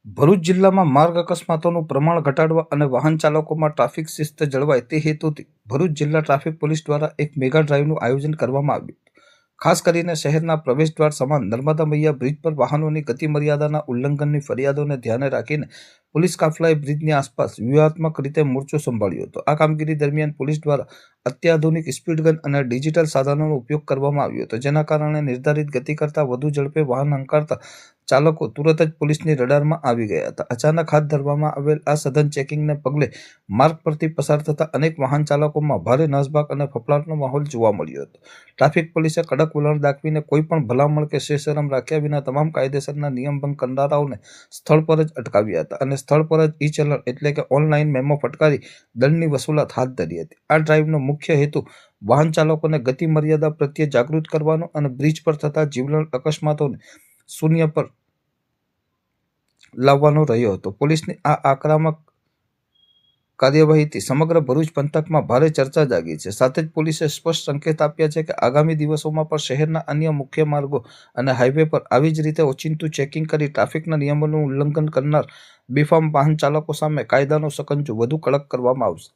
ભરૂચ જિલ્લામાં માર્ગ અકસ્માતોનું પ્રમાણ ઘટાડવા અને વાહન ચાલકોમાં ટ્રાફિક શિસ્ત જળવાય તે હેતુથી ભરૂચ જિલ્લા ટ્રાફિક પોલીસ દ્વારા એક મેગા ડ્રાઈવનું આયોજન કરવામાં આવ્યું. ખાસ કરીને શહેરના પ્રવેશદ્વાર સમાન નર્મદા મૈયા બ્રિજ પર વાહનોની ગતિ મર્યાદાના ઉલ્લંઘનની ફરિયાદોને ધ્યાને રાખીને પોલીસ કાફલાએ બ્રિજની આસપાસ વ્યૂહાત્મક રીતે મોરચો સંભાળ્યો હતો. આ કામગીરી દરમિયાન પોલીસ દ્વારા અત્યાધુનિક સ્પીડ ગન અને ડિજિટલ સાધનોનો ઉપયોગ કરવામાં આવ્યો હતો, જેના કારણે નિર્ધારિત ગતિ કરતાં વધુ ઝડપે વાહન હંકારતા ચાલકો તુરત જ પોલીસની રડારમાં આવી ગયા હતા. અચાનક હાથ ધરવામાં આવેલ આ સઘન ચેકિંગને પગલે માર્ગ પરથી પસાર થતા અનેક વાહન ચાલકોમાં ભારે નાસભાગ અને ફફડાટનો માહોલ જોવા મળ્યો હતો. ટ્રાફિક પોલીસે કડક વલણ દાખવીને કોઈ પણ ભલામણ કે શેષરમ રાખ્યા વિના તમામ કાયદેસરના નિયમભંગ કરનારાઓને સ્થળ પર જ અટકાવ્યા હતા અને સ્થળ પર જ ઈ-ચલણ એટલે કે ઓનલાઈન મેમો ફટકારી દંડની વસૂલાત હાથ ધરી હતી. આ ડ્રાઈવનો મુખ્ય હેતુ વાહન ચાલકોને ગતિ મર્યાદા પ્રત્યે જાગૃત કરવાનો અને બ્રિજ પર થતા જીવલેણ અકસ્માતોને શૂન્ય પર લાવવાનો રહ્યો હતો. પોલીસની આ આક્રમક કાર્યવાહીથી સમગ્ર ભરૂચ પંથકમાં ભારે ચર્ચા જાગી છે. સાથે જ પોલીસે સ્પષ્ટ સંકેત આપ્યા છે કે આગામી દિવસોમાં પણ શહેરના અન્ય મુખ્ય માર્ગો અને હાઈવે પર આવી જ રીતે ઓચિંતું ચેકિંગ કરી ટ્રાફિકના નિયમોનું ઉલ્લંઘન કરનાર બેફામ વાહન ચાલકો સામે કાયદાનો સકંજો વધુ કડક કરવામાં આવશે.